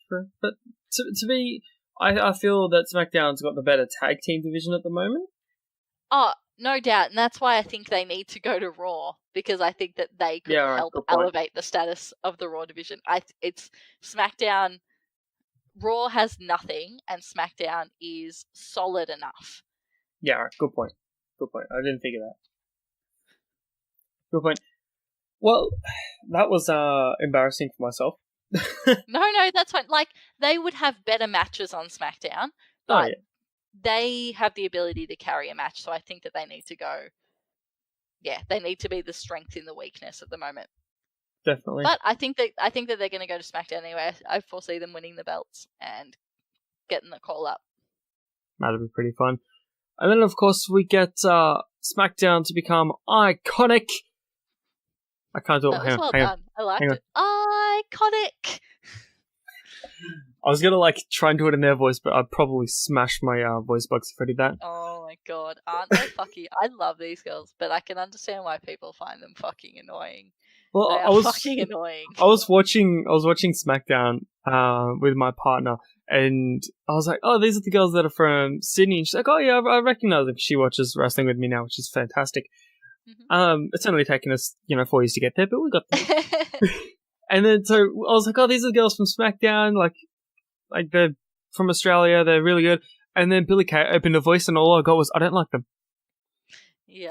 true. But to be, I feel that SmackDown's got the better tag team division at the moment. Oh, no doubt, and that's why I think they need to go to Raw, because I think that they could help elevate the status of the Raw division. It's SmackDown. Raw has nothing, and SmackDown is solid enough. Yeah, right. Good point. I didn't think of that. Good point. Well, that was embarrassing for myself. No, that's fine. Like, they would have better matches on SmackDown, but they have the ability to carry a match, so I think that they need to go. Yeah, they need to be the strength in the weakness at the moment. Definitely. But I think that they're going to go to SmackDown anyway. I foresee them winning the belts and getting the call up. That'd be pretty fun. And then, of course, we get SmackDown to become iconic. I can't do it. That was well done. I liked it. Iconic. I was gonna try and do it in their voice, but I'd probably smash my voice box if I did that. Oh my god, aren't they fucking? I love these girls, but I can understand why people find them fucking annoying. Well, I was fucking annoying. I was watching SmackDown with my partner, and I was like, "Oh, these are the girls that are from Sydney." And she's like, "Oh yeah, I recognize them." She watches wrestling with me now, which is fantastic. Mm-hmm. It's only taken us 4 years to get there, but we got there. And then so I was like, "Oh, these are the girls from SmackDown. Like they're from Australia. They're really good." And then Billy Kay opened a voice, and all I got was, "I don't like them." Yeah.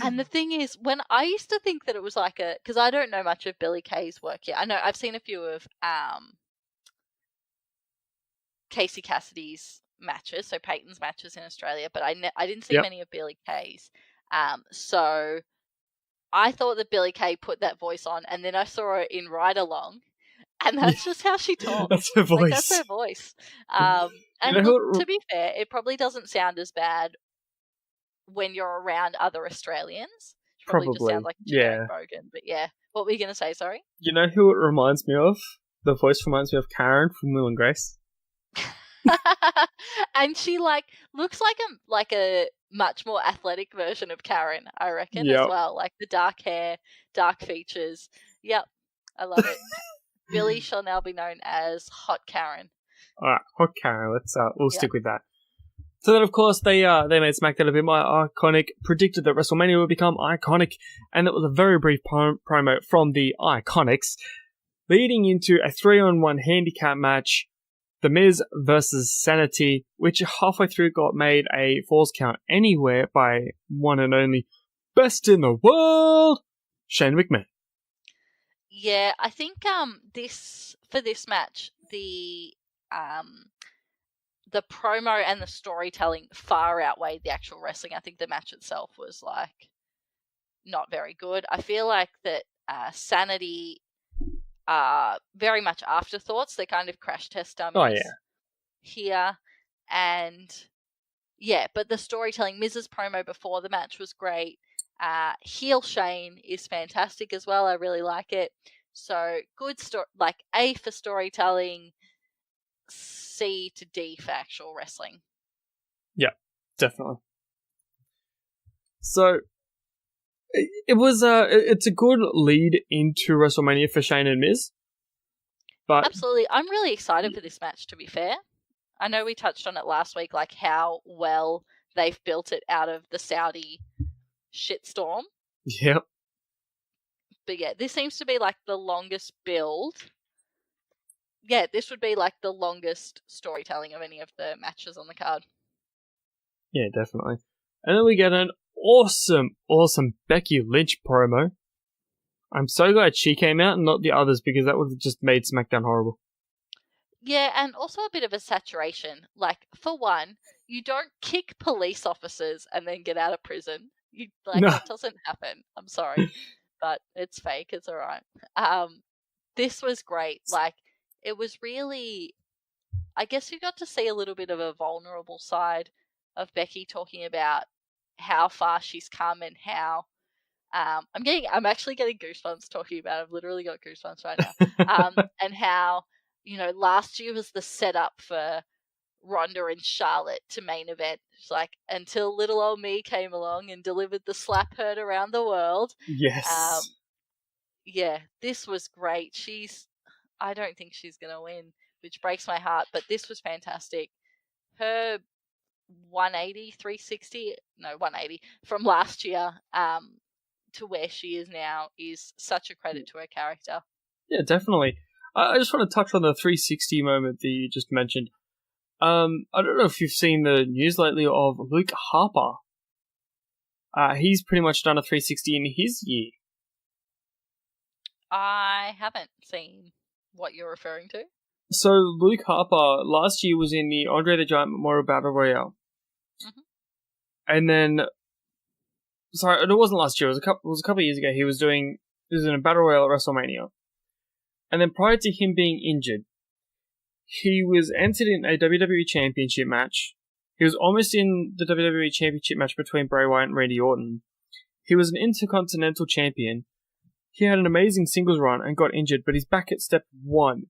And the thing is, when I used to think that it was because I don't know much of Billy Kay's work yet. I know I've seen a few of Casey Cassidy's matches, so Peyton's matches in Australia, but I didn't see many of Billy Kay's. So I thought that Billy Kay put that voice on, and then I saw her in Ride Along, and that's just how she talks. That's her voice. That's her voice. And look, to be fair, it probably doesn't sound as bad when you're around other Australians. It probably just sounds like generic Bogan. But yeah, what were you going to say? Sorry. You know who it reminds me of? The voice reminds me of Karen from Will and Grace. And she looks like a much more athletic version of Karen, I reckon, as well. Like the dark hair, dark features. Yep, I love it. Billy shall now be known as Hot Karen. All right, Hot Karen. We'll stick with that. So then, of course, they made SmackDown a bit more iconic, predicted that WrestleMania would become iconic, and it was a very brief promo from the Iconics, leading into a 3-on-1 handicap match, The Miz versus Sanity, which halfway through got made a Falls Count Anywhere by one and only best in the world, Shane McMahon. Yeah, I think for this match, the promo and the storytelling far outweighed the actual wrestling. I think the match itself was not very good. I feel like that Sanity are very much afterthoughts. They're kind of crash test dummies here. And yeah, but the storytelling, Miz's promo before the match was great. Heel Shane is fantastic as well. I really like it. So good A for storytelling, C to D for actual wrestling. Yeah, definitely. So it was it's a good lead into WrestleMania for Shane and Miz. But absolutely, I'm really excited for this match. To be fair, I know we touched on it last week, how well they've built it out of the Saudi shitstorm. Yep. But yeah, this seems to be the longest build. Yeah, this would be the longest storytelling of any of the matches on the card. Yeah, definitely. And then we get an awesome Becky Lynch promo. I'm so glad she came out and not the others, because that would have just made SmackDown horrible. Yeah, and also a bit of a saturation. For one, you don't kick police officers and then get out of prison. That doesn't happen. I'm sorry. But it's fake. It's alright. this was great. Like, it was really, I guess you got to see a little bit of a vulnerable side of Becky, talking about how far she's come and how I'm actually getting goosebumps talking about it. I've literally got goosebumps right now. And how, last year was the setup for Ronda and Charlotte to main event. It's like, until little old me came along and delivered the slap heard around the world. Yes. Yeah, this was great. I don't think she's going to win, which breaks my heart, but this was fantastic. Her 180 from last year to where she is now is such a credit to her character. Yeah, definitely. I just want to touch on the 360 moment that you just mentioned. I don't know if you've seen the news lately of Luke Harper. He's pretty much done a 360 in his year. I haven't seen what you're referring to. So Luke Harper last year was in the Andre the Giant Memorial Battle Royale. Mm-hmm. And then, sorry, it wasn't last year. It was a couple of years ago. He was in a Battle Royale at WrestleMania. And then prior to him being injured, he was entered in a WWE Championship match. He was almost in the WWE Championship match between Bray Wyatt and Randy Orton. He was an Intercontinental Champion. He had an amazing singles run and got injured, but he's back at step 1.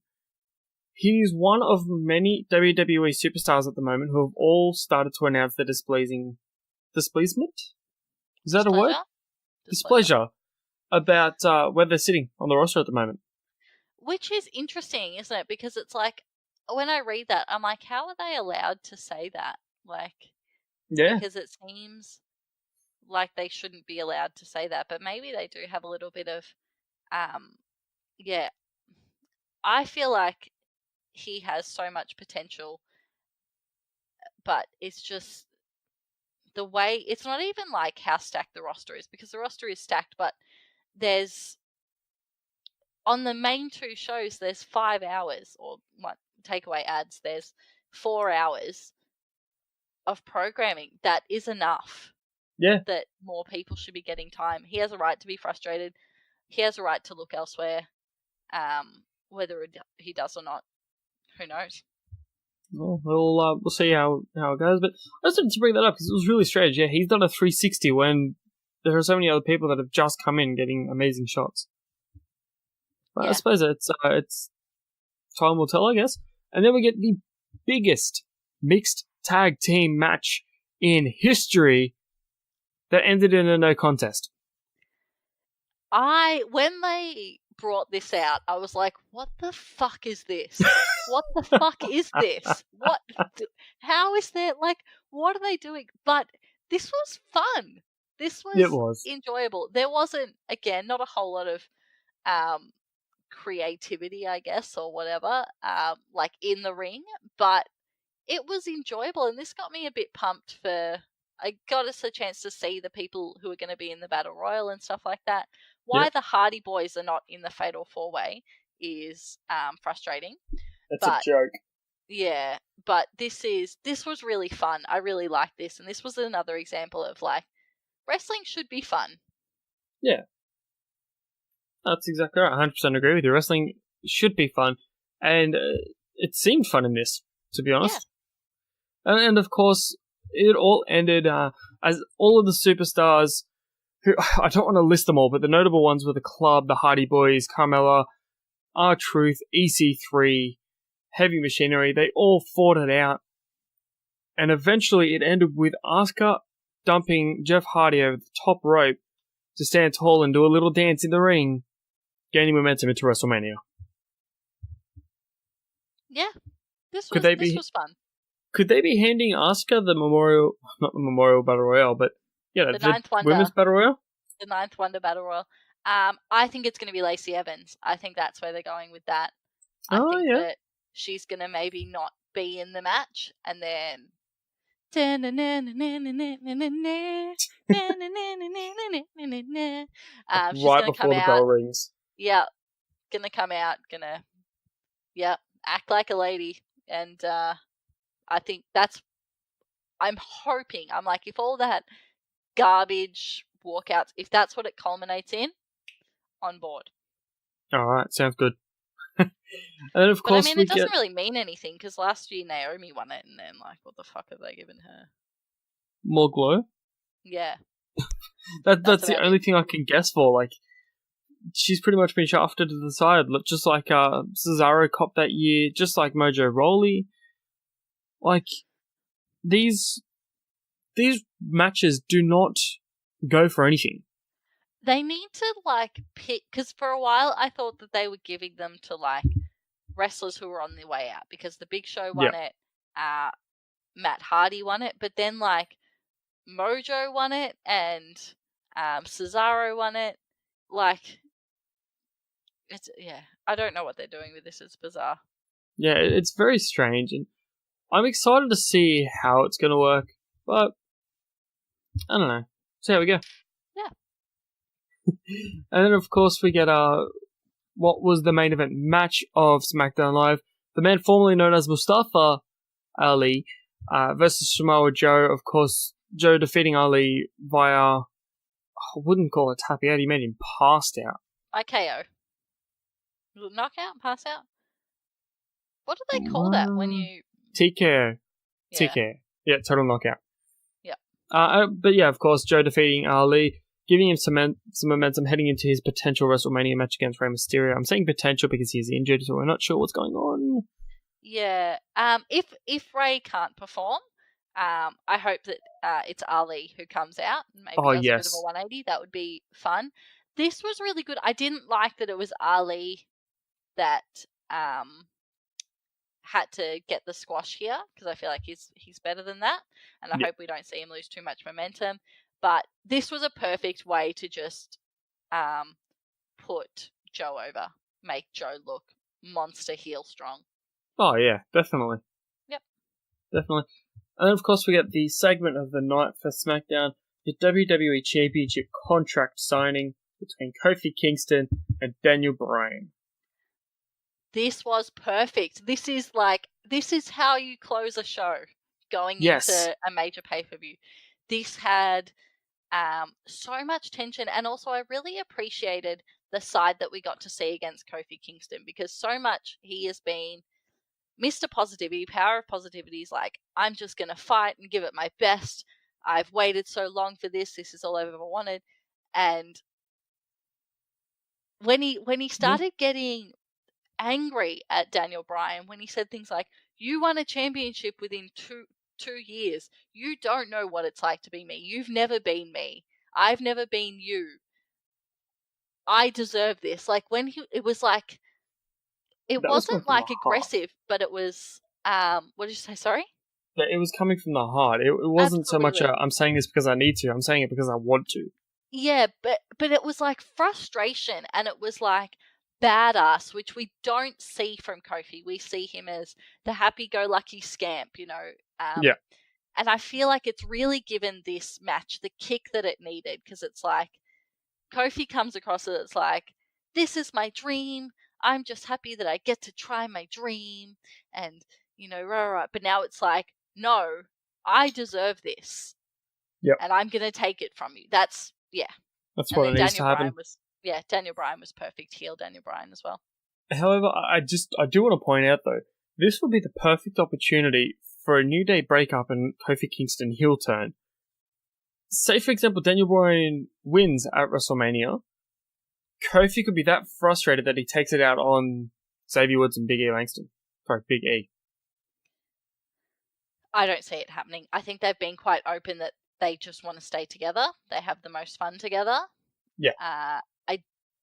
He's one of many WWE superstars at the moment who have all started to announce their displeasement? Is that a word? Displeasure about where they're sitting on the roster at the moment. Which is interesting, isn't it? Because it's like, when I read that, I'm like, how are they allowed to say that? Like, yeah, because it seems like they shouldn't be allowed to say that, but maybe they do have a little bit of, yeah. I feel like he has so much potential, but it's just the way, it's not even like how stacked the roster is, because the roster is stacked, but there's, on the main 2 shows, there's 5 hours, or what, take away ads, there's 4 hours of programming. That is enough. Yeah. That more people should be getting time. He has a right to be frustrated. He has a right to look elsewhere. Whether he does or not, who knows? Well, we'll see how it goes. But I just wanted to bring that up because it was really strange. Yeah, he's done a 360 when there are so many other people that have just come in getting amazing shots. But yeah. I suppose it's time will tell, I guess. And then we get the biggest mixed tag team match in history that ended in a no contest. When they brought this out, I was like, what the fuck is this? What the fuck is this? How is that? Like, what are they doing? But this was fun. This was enjoyable. There wasn't, again, not a whole lot of creativity, I guess, or whatever, like in the ring, but it was enjoyable, and this got me a bit pumped for, I got us a chance to see the people who are going to be in the Battle Royal and stuff like that. Why the Hardy Boys are not in the Fatal 4-Way is frustrating. That's a joke. Yeah, but this was really fun. I really liked this, and this was another example of, like, wrestling should be fun. Yeah. That's exactly right. 100% agree with you. Wrestling should be fun, and it seemed fun in this, to be honest. Yeah. And of course, it all ended as all of the superstars, who I don't want to list them all, but the notable ones were the Club, the Hardy Boys, Carmella, R-Truth, EC3, Heavy Machinery. They all fought it out, and eventually it ended with Asuka dumping Jeff Hardy over the top rope to stand tall and do a little dance in the ring, gaining momentum into WrestleMania. Yeah, this was fun. Could they be handing Asuka not the Memorial Battle Royale, but the Ninth Wonder Women's Battle Royale? The Ninth Wonder Battle Royale. I think it's going to be Lacey Evans. I think that's where they're going with that. I think that she's going to maybe not be in the match, and then she's going to come out. Bell rings. Yeah, going to come out, act like a lady, and I think I'm hoping, I'm like, if all that garbage walkouts, if that's what it culminates in, on board. Alright, sounds good. And then, of But I course, mean, we it doesn't get really mean anything because last year Naomi won it, and then like, what the fuck have they given her? more glow. Yeah, That's the about only it. thing I can guess for. Like, she's pretty much been shafted to the side, just like Cesaro copped that year, just like Mojo Rawley. Like, these matches do not go for anything. They need to like pick because for a while I thought that they were giving them to like wrestlers who were on their way out because the Big Show won it, Matt Hardy won it, but then like Mojo won it and Cesaro won it. Like, it's I don't know what they're doing with this. It's bizarre. Yeah, it's very strange, and I'm excited to see how it's going to work, but I don't know. See how we go. Yeah. And then, of course, we get what was the main event match of SmackDown Live. The man formerly known as Mustafa Ali versus Samoa Joe. Of course, Joe defeating Ali via, I wouldn't call it tap out, he made him passed out. IKO. Was it knockout? Pass out? What do they call that when you... TK. Yeah. TK. Yeah, total knockout. Yeah. But yeah, of course, Joe defeating Ali, giving him some momentum heading into his potential WrestleMania match against Rey Mysterio. I'm saying potential because he's injured, so we're not sure what's going on. Yeah. If Ray can't perform, I hope that it's Ali who comes out and maybe does a bit of a 180. That would be fun. This was really good. I didn't like that it was Ali that had to get the squash here because I feel like he's better than that, and I hope we don't see him lose too much momentum. But this was a perfect way to just put Joe over, make Joe look monster heel strong. Oh yeah, definitely. Yep. Definitely. And then of course we get the segment of the night for SmackDown, the WWE Championship contract signing between Kofi Kingston and Daniel Bryan. This was perfect. This is how you close a show going into a major pay-per-view. This had so much tension, and also I really appreciated the side that we got to see against Kofi Kingston because so much he has been Mr. Positivity, power of positivity is like, I'm just going to fight and give it my best. I've waited so long for this. This is all I've ever wanted. And when he started getting angry at Daniel Bryan, when he said things like, you won a championship within two years. You don't know what it's like to be me. You've never been me. I've never been you. I deserve this. Like it was like, it wasn't like aggressive, but it was, what did you say? Sorry? Yeah, it was coming from the heart. It wasn't Absolutely. so much I'm saying this because I need to. I'm saying it because I want to. Yeah, but it was like frustration, and it was like badass, which we don't see from Kofi. We see him as the happy-go-lucky scamp, you know. Yeah. And I feel like it's really given this match the kick that it needed, because it's like Kofi comes across it, it's like, this is my dream. I'm just happy that I get to try my dream, and you know, right. But now it's like, no, I deserve this. Yep. And I'm gonna take it from you. That's what it needs to happen. Daniel Bryan was perfect heel Daniel Bryan as well. However, I do want to point out though, this would be the perfect opportunity for a New Day breakup and Kofi Kingston heel turn. Say for example, Daniel Bryan wins at WrestleMania. Kofi could be that frustrated that he takes it out on Xavier Woods and Big E Langston. Sorry, Big E. I don't see it happening. I think they've been quite open that they just want to stay together. They have the most fun together. Yeah. I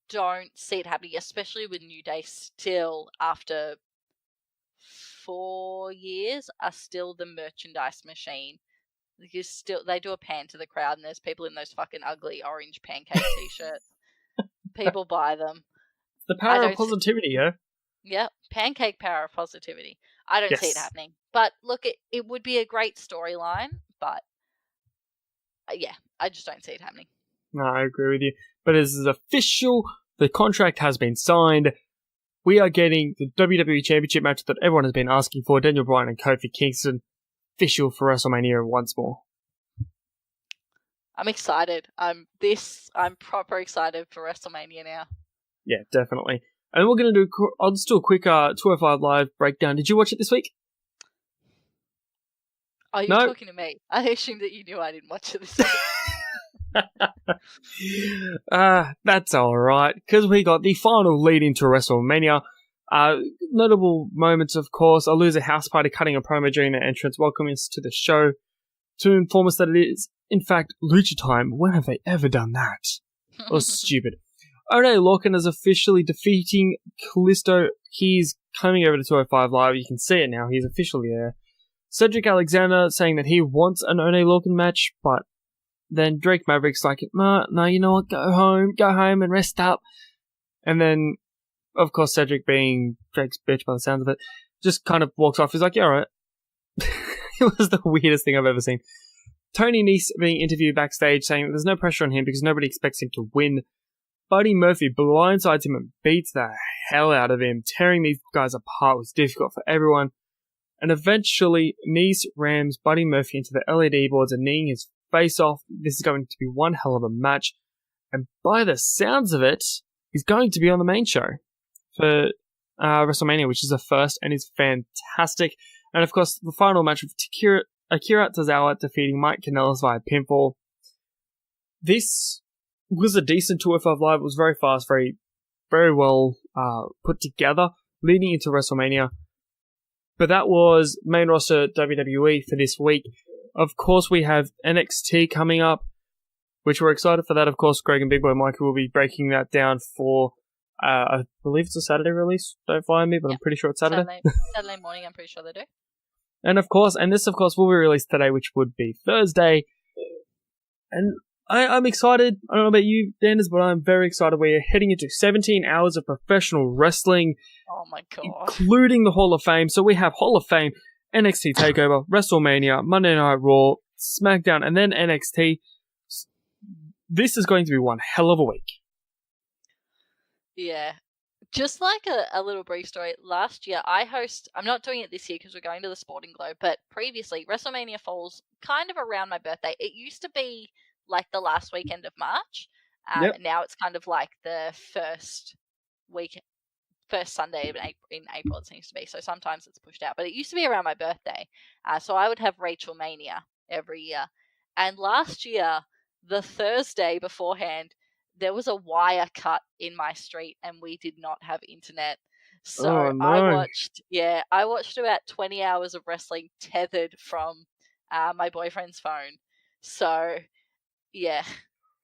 don't see it happening, especially with New Day still, after 4 years, are still the merchandise machine. Because still, they do a pan to the crowd, and there's people in those fucking ugly orange pancake t-shirts. People buy them. The power of positivity, yeah? Yep, pancake power of positivity. I don't see it happening. But look, it would be a great storyline, but yeah, I just don't see it happening. No, I agree with you. But this is official. The contract has been signed. We are getting the WWE Championship match that everyone has been asking for. Daniel Bryan and Kofi Kingston. Official for WrestleMania once more. I'm excited. I'm proper excited for WrestleMania now. Yeah, definitely. And we're going to I'll just do a quick 205 Live breakdown. Did you watch it this week? Are you No. talking to me? I assumed that you knew I didn't watch it this week. That's alright, because we got the final lead into WrestleMania. Notable moments, of course, a loser house party cutting a promo during their entrance, welcoming us to the show to inform us that it is, in fact, Lucha time. When have they ever done that? It was stupid. Oney Lorcan is officially defeating Kalisto. He's coming over to 205 Live. You can see it now. He's officially there. Cedric Alexander saying that he wants an Oney Lorcan match, but then Drake Maverick's like, no, you know what, go home and rest up. And then, of course, Cedric, being Drake's bitch by the sounds of it, just kind of walks off. He's like, yeah, alright. It was the weirdest thing I've ever seen. Tony Nese being interviewed backstage saying that there's no pressure on him because nobody expects him to win. Buddy Murphy blindsides him and beats the hell out of him. Tearing these guys apart was difficult for everyone. And eventually, Nese rams Buddy Murphy into the LED boards and kneeing his face off. This is going to be one hell of a match. And by the sounds of it, he's going to be on the main show for WrestleMania, which is a first and is fantastic. And of course, the final match with Akira Tozawa defeating Mike Kanellis via pinfall. This was a decent 205 Live. It was very fast, very, very well put together, leading into WrestleMania. But that was main roster WWE for this week. Of course, we have NXT coming up, which we're excited for that. Of course, Greg and Big Boy Mikey will be breaking that down for, I believe it's a Saturday release. Don't find me, but I'm pretty sure it's Saturday. Saturday morning, I'm pretty sure they do. And this of course will be released today, which would be Thursday. And I'm excited. I don't know about you, Danders, but I'm very excited. We're heading into 17 hours of professional wrestling. Oh my god. Including the Hall of Fame. So we have Hall of Fame, NXT TakeOver, WrestleMania, Monday Night Raw, SmackDown, and then NXT. This is going to be one hell of a week. Yeah. Just like a little brief story, last year I'm not doing it this year because we're going to the Sporting Globe, but previously, WrestleMania falls kind of around my birthday. It used to be like the last weekend of March. Now it's kind of like the first Sunday in April, it seems to be. So sometimes it's pushed out, but it used to be around my birthday. So I would have Rachel Mania every year. And last year, the Thursday beforehand, there was a wire cut in my street and we did not have internet. So I watched about 20 hours of wrestling tethered from my boyfriend's phone. So yeah,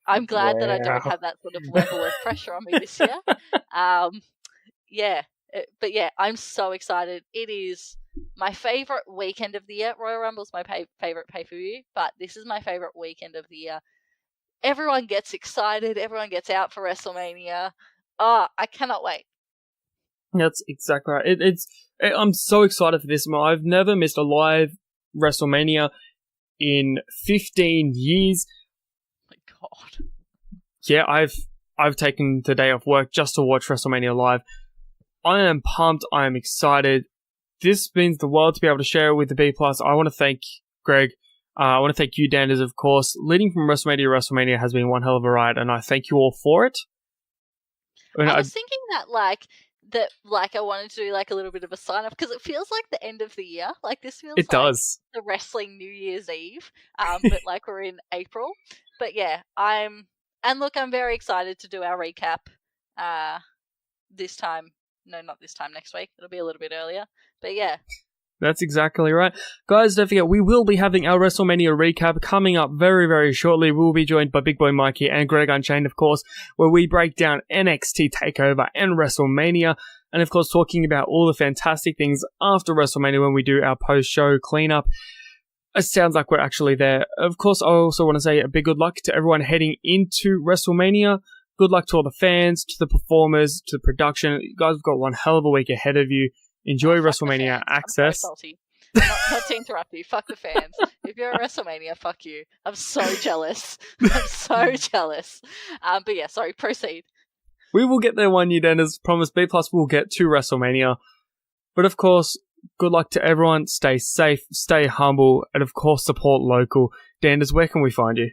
I'm glad that I don't have that sort of level of pressure on me this year. But I'm so excited. It is my favorite weekend of the year. Royal Rumble's my favorite pay-per-view, but this is my favorite weekend of the year. Everyone gets excited. Everyone gets out for WrestleMania. I cannot wait. That's exactly right. I'm so excited for this. I've never missed a live WrestleMania in 15 years. Oh my god. Yeah, I've taken the day off work just to watch WrestleMania live. I am pumped. I am excited. This means the world to be able to share it with the B+. I want to thank Greg. I want to thank you, Danders, of course. Leading from WrestleMania to WrestleMania has been one hell of a ride, and I thank you all for it. I was thinking that I wanted to do like a little bit of a sign off because it feels like the end of the year. Like this feels does. The wrestling New Year's Eve, but like we're in April. But yeah, I'm very excited to do our recap this time. No, not this time, next week. It'll be a little bit earlier. But yeah. That's exactly right. Guys, don't forget, we will be having our WrestleMania recap coming up very, very shortly. We'll be joined by Big Boy Mikey and Greg Unchained, of course, where we break down NXT TakeOver and WrestleMania. And, of course, talking about all the fantastic things after WrestleMania when we do our post-show cleanup. It sounds like we're actually there. Of course, I also want to say a big good luck to everyone heading into WrestleMania. Good luck to all the fans, to the performers, to the production. You guys have got one hell of a week ahead of you. Enjoy WrestleMania Access. I'm so salty. Not to interrupt you. Fuck the fans. If you're at WrestleMania, fuck you. I'm so jealous. I'm so jealous. But yeah, sorry, proceed. We will get there one year, then, as promised. B+ will get to WrestleMania. But of course, good luck to everyone. Stay safe, stay humble, and of course, support local. Danders, where can we find you?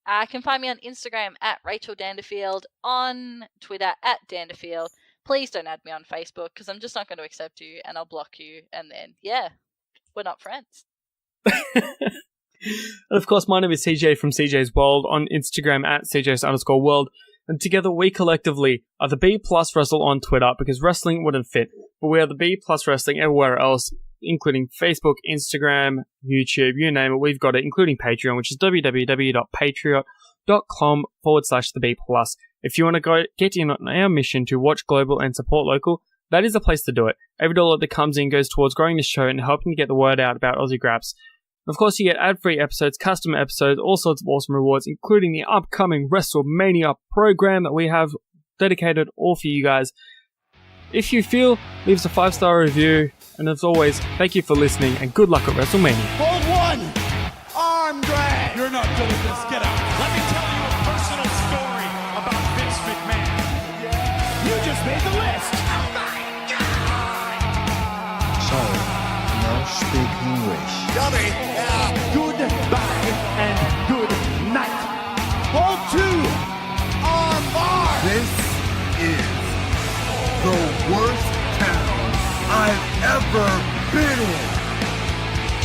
You can find me on Instagram at Rachel Danderfield, on Twitter at Danderfield. Please don't add me on Facebook because I'm just not going to accept you and I'll block you. And then, yeah, we're not friends. And of course, my name is CJ from CJ's World on Instagram at CJ's_world. And together we collectively are the B Plus Wrestle on Twitter because wrestling wouldn't fit. But we are the B Plus Wrestling everywhere else, including Facebook, Instagram, YouTube, you name it. We've got it, including Patreon, which is www.patreon.com/the B Plus. If you want to go get in on our mission to watch global and support local, that is the place to do it. Every dollar that comes in goes towards growing the show and helping to get the word out about Aussie Graps. Of course, you get ad-free episodes, custom episodes, all sorts of awesome rewards, including the upcoming Wrestlemania program that we have dedicated all for you guys. If you feel, leave us a 5-star review. And as always, thank you for listening and good luck at Wrestlemania. Hold one. Arm drag. You're not good at this. Get out. Let me tell you a personal story about Vince McMahon. You just made the list. Oh my God. Sorry, no speak English. Dummy. Goodbye and good night. Hold two. Arm bar. This is the worst town I've ever been in.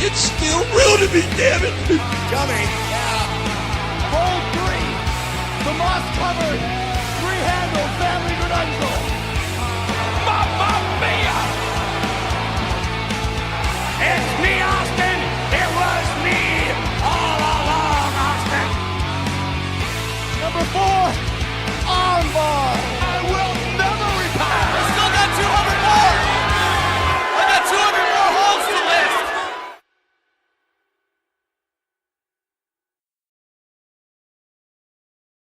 It's still real to me, damn it. Dummy. Hold three. The moss covered. Three-handle family grungle.